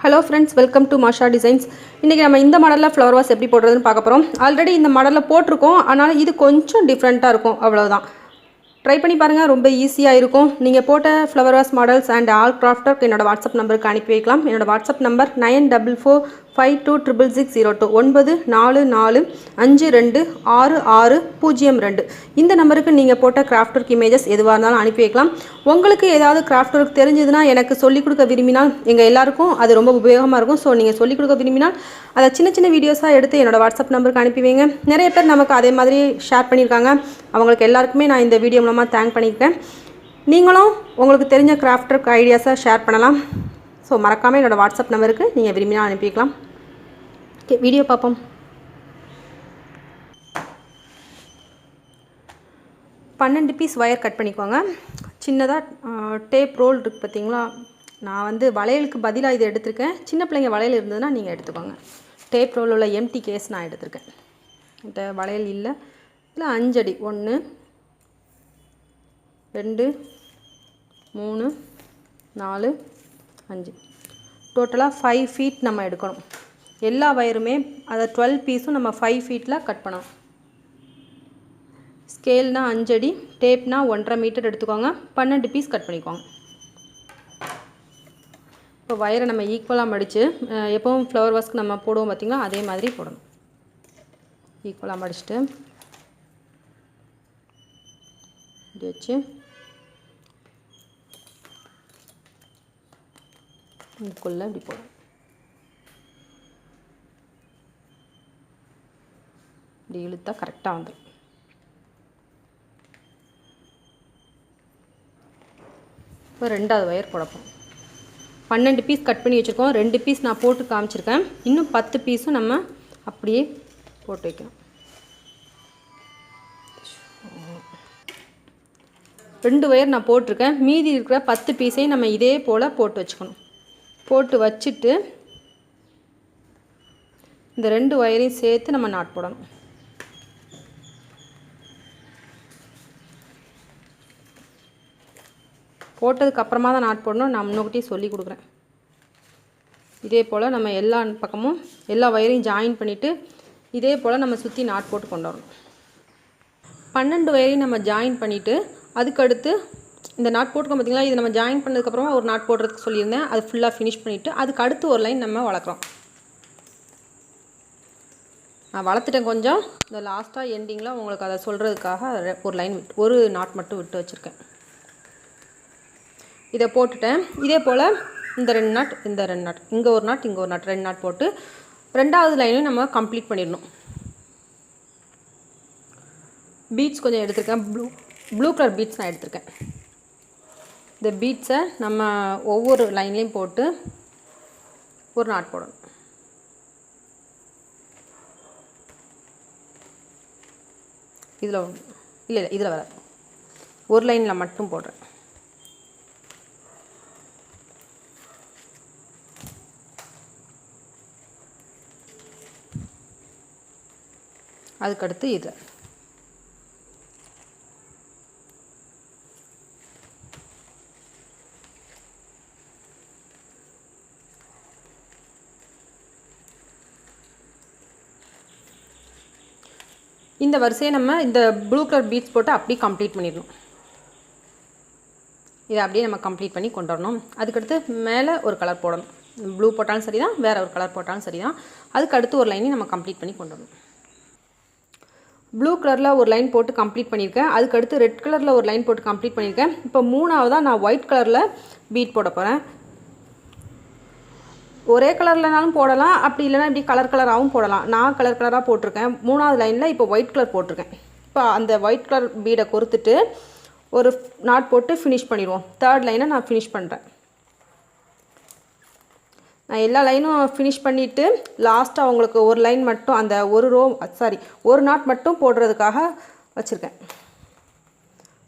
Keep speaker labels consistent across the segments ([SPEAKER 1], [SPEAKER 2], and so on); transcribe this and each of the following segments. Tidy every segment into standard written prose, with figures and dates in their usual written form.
[SPEAKER 1] Hello friends, welcome to Masha Designs. இன்னைக்கு நம்ம இந்த மாடல்ல ஃப்ளவர் வாஸ் எப்படி போடுறதுன்னு பார்க்க போறோம். ஆல்ரெடி இந்த மாடல்ல போட்டுருக்கோம். ஆனால இது கொஞ்சம் டிஃபரண்டா இருக்கும் அவ்வளவுதான். ட்ரை பண்ணி பாருங்க, ரொம்ப ஈஸியா இருக்கும். நீங்க போட்ட flower vase models and all craft work என்னோட வாட்ஸ்அப் நம்பருக்கு அனுப்பி வைக்கலாம். என்னோட வாட்ஸ்அப் நம்பர் 9445266602 9445266602. இந்த நம்பருக்கு நீங்கள் போட்ட கிராஃப்ட் ஒர்க் இமேஜஸ் எதுவாக இருந்தாலும் அனுப்பி வைக்கலாம். உங்களுக்கு ஏதாவது கிராஃப்ட் ஒர்க் தெரிஞ்சதுன்னா எனக்கு சொல்லிக் கொடுக்க விரும்பினால் எங்கள் எல்லாருக்கும் அது ரொம்ப உபயோகமாக இருக்கும். ஸோ நீங்கள் சொல்லிக் கொடுக்க விரும்பினால் அதை சின்ன சின்ன வீடியோஸாக எடுத்து என்னோடய வாட்ஸ்அப் நம்பருக்கு அனுப்பி வைங்க. நிறைய பேர் நமக்கு அதே மாதிரி ஷேர் பண்ணியிருக்காங்க. அவங்களுக்கு எல்லாருக்குமே நான் இந்த வீடியோ மூலமாக தேங்க் பண்ணியிருக்கேன். நீங்களும் உங்களுக்கு தெரிஞ்ச கிராஃப்ட் ஒர்க் ஐடியாஸை ஷேர் பண்ணலாம். ஸோ மறக்காமல் என்னோடய வாட்ஸ்அப் நம்பருக்கு நீங்கள் விரும்பினா அனுப்பிக்கலாம். ஓகே, வீடியோ பார்ப்போம். 12 பீஸ் ஒயர் கட் பண்ணிக்கோங்க. சின்னதாக டேப் ரோல் இருக்குது பார்த்தீங்களா, நான் வந்து வளையலுக்கு பதிலாக இதை எடுத்திருக்கேன். சின்ன பிள்ளைங்க வளையல் இருந்ததுன்னா நீங்கள் எடுத்துக்கோங்க. டேப் ரோல் உள்ள எம்டி கேஸ் நான் எடுத்திருக்கேன். இந்த வளையல் இல்லை, இல்லை 5 அடி 1 2 3 4 5 டோட்டலாக 5 ஃபீட் நம்ம எடுக்கணும். எல்லா வயருமே அதை 12 பீஸும் நம்ம 5 ஃபீட்டில் கட் பண்ணணும். ஸ்கேல்னால் 5 அடி, டேப்னா 1.5 மீட்டர் எடுத்துக்கோங்க. 12 பீஸ் கட் பண்ணிக்கோங்க. இப்போ வயரை நம்ம ஈக்குவலாக மடித்து எப்போவும் ஃப்ளவர் வாஸ்க்கு நம்ம போடுவோம் பார்த்திங்களா, அதே மாதிரி போடணும். ஈக்குவலாக மடிச்சுட்டு இப்படி வச்சு இதுக்குள்ளே இப்படி போடும். இப்படி இழுத்தா கரெக்டாக வந்துடும். இப்போ 2வது ஒயர் போடப்போம். 12 பீஸ் கட் பண்ணி வச்சுருக்கோம். 2 பீஸ் நான் போட்டு காமிச்சிருக்கேன். இன்னும் 10 பீஸும் நம்ம அப்படியே போட்டு வைக்கணும். 2 ஒயர் நான் போட்டிருக்கேன். மீதி இருக்கிற 10 பீஸையும் நம்ம இதே போல் போட்டு வச்சுக்கணும். போட்டு வச்சுட்டு இந்த 2 ஒயரையும் சேர்த்து நம்ம நாட் போடணும். போட்டதுக்கு அப்புறமா தான் நாட் போடணும். நான் முன்னோக்கிட்டே சொல்லி கொடுக்குறேன். இதே போல் நம்ம எல்லா பக்கமும் எல்லா ஒயரையும் ஜாயின் பண்ணிவிட்டு இதே போல் நம்ம சுற்றி நாட் போட்டு கொண்டு வரணும். 12 ஒயரையும் நம்ம ஜாயின் பண்ணிவிட்டு அதுக்கடுத்து இந்த நாட் போட்டுக்கோம் பார்த்திங்களா, இது நம்ம ஜாயின் பண்ணதுக்கப்புறமா ஒரு நாட் போடுறதுக்கு சொல்லியிருந்தேன். அது ஃபுல்லாக ஃபினிஷ் பண்ணிவிட்டு அதுக்கு அடுத்து ஒரு லைன் நம்ம வளர்க்குறோம். நான் வளர்த்துட்டேன் கொஞ்சம். இந்த லாஸ்ட்டாக எண்டிங்கில் உங்களுக்கு அதை சொல்கிறதுக்காக ஒரு லைன் ஒரு நாட் மட்டும் விட்டு வச்சுருக்கேன். இதை போட்டுட்டேன். இதே போல் இந்த 2 நாட் இந்த 2 நாட் இங்கே ஒரு நாட் இங்கே ஒரு நாட் 2 நாட் போட்டு 2வது லைனையும் நம்ம கம்ப்ளீட் பண்ணிடணும். பீட்ஸ் கொஞ்சம் எடுத்திருக்கேன். ப்ளூ கலர் பீட்ஸ் நான் எடுத்திருக்கேன். இந்த பீட்ஸை நம்ம ஒவ்வொரு லைன்லேயும் போட்டு ஒரு நாட் போடணும். இதில் இல்லை இதில் வர ஒரு லைனில் மட்டும் போடுறேன். அதுக்கடுத்து இது இந்த வரிசையை நம்ம இந்த ப்ளூ கலர் பீட்ஸ் போட்டு அப்படியே கம்ப்ளீட் பண்ணிடணும். இதை அப்படியே நம்ம கம்ப்ளீட் பண்ணி கொண்டு வரணும். அதுக்கடுத்து மேலே ஒரு கலர் போடணும். ப்ளூ போட்டாலும் சரி தான், வேறு ஒரு கலர் போட்டாலும் சரி தான். அதுக்கடுத்து ஒரு லைனையும் நம்ம கம்ப்ளீட் பண்ணி கொண்டு வரணும். ப்ளூ கலரில் ஒரு லைன் போட்டு கம்ப்ளீட் பண்ணியிருக்கேன். அதுக்கடுத்து ரெட் கலரில் ஒரு லைன் போட்டு கம்ப்ளீட் பண்ணியிருக்கேன். இப்போ 3ஆவதாக நான் ஒயிட் கலரில் பீட் போட போகிறேன். ஒரே கலர்லனாலும் போடலாம், அப்படி இல்லைனா இப்படி கலர் கலராகவும் போடலாம். நான் கலர் கலராக போட்டிருக்கேன். 3வது லைனில் இப்போ ஒயிட் கலர் போட்டிருக்கேன். இப்போ அந்த ஒயிட் கலர் பீடை கொடுத்துட்டு ஒரு நாட் போட்டு ஃபினிஷ் பண்ணிடுவோம். 3rd லைனை நான் ஃபினிஷ் பண்ணுறேன். நான் எல்லா லைனும் ஃபினிஷ் பண்ணிவிட்டு லாஸ்ட்டாக உங்களுக்கு ஒரு லைன் மட்டும் அந்த ஒரு நாட் மட்டும் போடுறதுக்காக வச்சுருக்கேன்.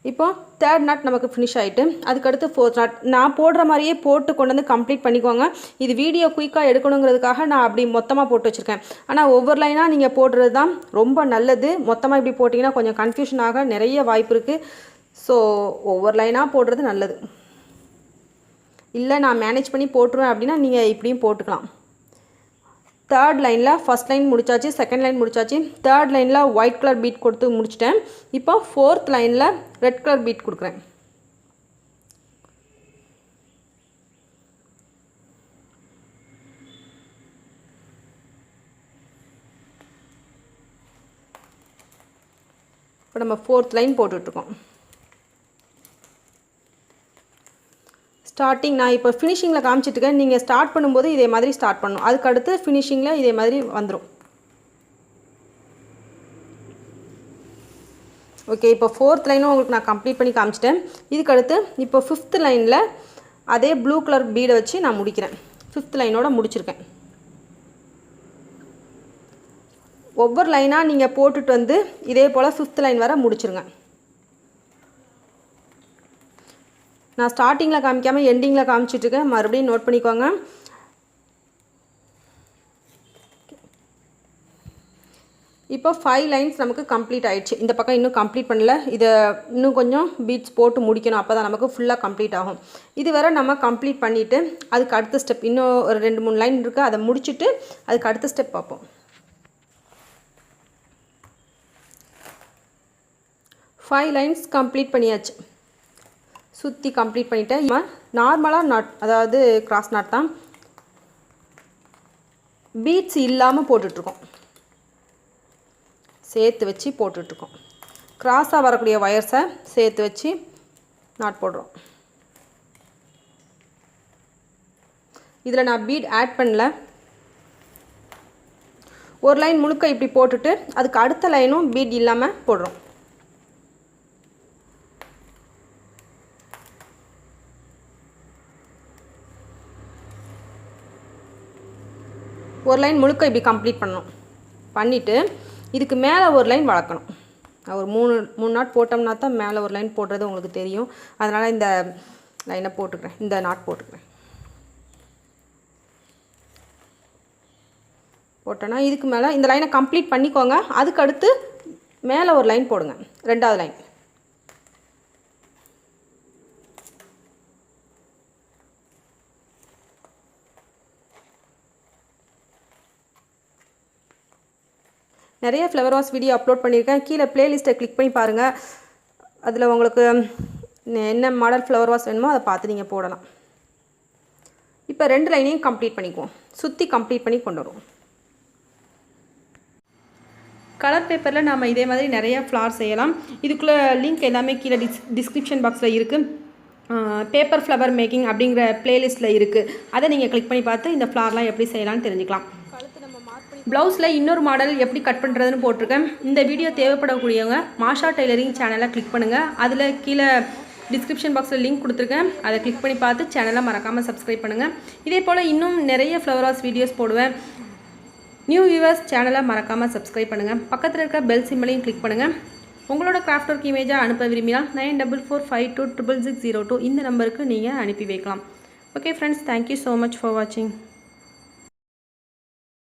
[SPEAKER 1] இப்போ 3rd நாட் நமக்கு ஃபினிஷ் ஆகிட்டு அதுக்கடுத்து 4th நாட் நான் போடுற மாதிரியே போட்டு கொண்டு வந்து கம்ப்ளீட் பண்ணிக்கோங்க. இது வீடியோ குயிக்காக எடுக்கணுங்கிறதுக்காக நான் அப்படி மொத்தமாக போட்டு வச்சுருக்கேன். ஆனால் ஒவ்வொரு லைனாக நீங்கள் போடுறது தான் ரொம்ப நல்லது. மொத்தமாக இப்படி போட்டிங்கன்னா கொஞ்சம் கன்ஃபியூஷன் ஆக நிறைய வாய்ப்பு இருக்குது. ஸோ ஒவ்வொரு லைனாக போடுறது நல்லது. இல்லை நான் மேனேஜ் பண்ணி போட்டுருவேன் அப்படின்னா நீங்கள் இப்படியும் போட்டுக்கலாம். தேர்ட் லைனில் ஃபஸ்ட் லைன் முடிச்சாச்சு, செகண்ட் லைன் முடிச்சாச்சு. தேர்ட் லைனில் ஒயிட் கலர் பீட் கொடுத்து முடிச்சிட்டேன். இப்போ ஃபோர்த் லைனில் ரெட் கலர் பீட் கொடுக்குறேன். இப்போ நம்ம ஃபோர்த் லைன் போட்டுட்ருக்கோம். ஸ்டார்டிங் நான் இப்போ ஃபினிஷிங்கில் காமிச்சிட்ருக்கேன். நீங்கள் ஸ்டார்ட் பண்ணும்போது இதே மாதிரி ஸ்டார்ட் பண்ணணும். அதுக்கடுத்து ஃபினிஷிங்கில் இதே மாதிரி வந்துடும். ஓகே, இப்போ ஃபோர்த் லைனும் உங்களுக்கு நான் கம்ப்ளீட் பண்ணி காமிச்சிட்டேன். இதுக்கடுத்து இப்போ ஃபிஃப்த் லைனில் அதே ப்ளூ கலர் பீடை வச்சு நான் முடிக்கிறேன். ஃபிஃப்த் லைனோட முடிச்சிருக்கேன். ஒவ்வொரு லைனாக நீங்கள் போட்டுட்டு வந்து இதே போல் ஃபிஃப்த் லைன் வரை முடிச்சிருங்க. நான் ஸ்டார்டிங்கில் காமிக்காமல் எண்டிங்கில் காமிச்சிட்ருக்கேன், மறுபடியும் நோட் பண்ணிக்கோங்க. இப்போ 5 லைன்ஸ் நமக்கு கம்ப்ளீட் ஆகிடுச்சு. இந்த பக்கம் இன்னும் கம்ப்ளீட் பண்ணல. இதை இன்னும் கொஞ்சம் பீட்ஸ் போட்டு முடிக்கணும், அப்போ தான் நமக்கு ஃபுல்லாக கம்ப்ளீட் ஆகும். இதுவரை நம்ம கம்ப்ளீட் பண்ணிவிட்டு அதுக்கு அடுத்த ஸ்டெப் இன்னும் ஒரு 2-3 லைன் இருக்குது, அதை முடிச்சுட்டு அதுக்கு அடுத்த ஸ்டெப் பார்ப்போம். 5 லைன்ஸ் கம்ப்ளீட் பண்ணியாச்சு. சுற்றி கம்ப்ளீட் பண்ணிவிட்டேன். நார்மலாக நாட், அதாவது கிராஸ் நாட் தான், பீட்ஸ் இல்லாமல் போட்டுட்ருக்கோம். சேர்த்து வச்சு போட்டுட்ருக்கோம். கிராஸாக வரக்கூடிய வயர்ஸை சேர்த்து வச்சு நாட் போடுறோம். இதில் நான் பீட் ஆட் பண்ணல. ஒரு லைன் முழுக்க இப்படி போட்டுட்டு அதுக்கு அடுத்த லைனும் பீட் இல்லாமல் போடுறோம். ஒரு லைன் முழுக்க இப்படி கம்ப்ளீட் பண்ணணும். பண்ணிவிட்டு இதுக்கு மேலே ஒரு லைன் வளர்க்கணும். ஒரு 3 நாட் போட்டோம்னா தான் மேலே ஒரு லைன் போடுறது உங்களுக்கு தெரியும். அதனால் இந்த லைனை போட்டுக்கிறேன், இந்த நாட் போட்டுக்கிறேன். போட்டோன்னா இதுக்கு மேலே இந்த லைனை கம்ப்ளீட் பண்ணிக்கோங்க. அதுக்கு அடுத்து மேலே ஒரு லைன் போடுங்க, ரெண்டாவது லைன். நிறைய ஃப்ளவர் வாஸ் வீடியோ அப்லோட் பண்ணியிருக்கேன். கீழே ப்ளேலிஸ்ட்டை கிளிக் பண்ணி பாருங்கள். அதில் உங்களுக்கு என்ன மாடல் ஃப்ளவர் வாஸ் வேணுமோ அதை பார்த்து நீங்கள் போடலாம். இப்போ 2 லைனையும் கம்ப்ளீட் பண்ணிக்குவோம். சுற்றி கம்ப்ளீட் பண்ணி கொண்டு வருவோம். கலர் பேப்பரில் நம்ம இதே மாதிரி நிறைய ஃப்ளார் செய்யலாம். இதுக்குள்ளே லிங்க் எல்லாமே கீழே டிஸ்கிரிப்ஷன் பாக்ஸில் இருக்குது. பேப்பர் ஃப்ளவர் மேக்கிங் அப்படிங்கிற ப்ளேலிஸ்ட்டில் இருக்குது. அதை நீங்கள் கிளிக் பண்ணி பார்த்து இந்த ஃப்ளார்லாம் எப்படி செய்யலாம்னு தெரிஞ்சுக்கலாம். ப்ளவுஸில் இன்னொரு மாடல் எப்படி கட் பண்ணுறதுன்னு போட்டிருக்கேன். இந்த வீடியோ தேவைப்படக்கூடியவங்க மாஷா டெய்லரிங் சேனலை கிளிக் பண்ணுங்கள். அதில் கீழே டிஸ்கிரிப்ஷன் பாக்ஸில் லிங்க் கொடுத்துருக்கேன். அதை கிளிக் பண்ணி பார்த்து சேனலை மறக்காமல் சப்ஸ்கிரைப் பண்ணுங்கள். இதே போல் இன்னும் நிறைய ஃப்ளவர் வாஸ் வீடியோஸ் போடுவேன். நியூ வியூவர்ஸ் சேனலை மறக்காமல் சப்ஸ்கிரைப் பண்ணுங்கள். பக்கத்தில் இருக்க பெல் சிம்பலையும் கிளிக் பண்ணுங்கள். உங்களோட கிராஃப்ட் ஒர்க் இமேஜாக அனுப்ப விரும்பினால் 9445266602 இந்த நம்பருக்கு நீங்கள் அனுப்பி வைக்கலாம். Okay friends, thank you so much for வாட்சிங்.